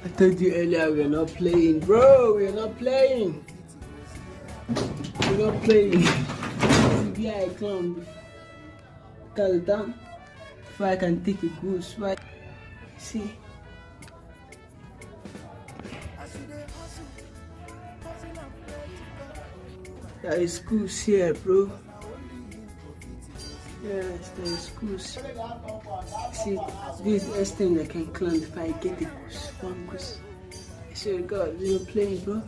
I told you earlier we're not playing, bro. We're not playing. We're not playing. Be a clown. Tell them if I can take a goose, right? See. There is goose here, bro. Yes, there is goose. See, this is the next thing I can climb if I get a goose. One goose. I swear to God, we're not playing, bro.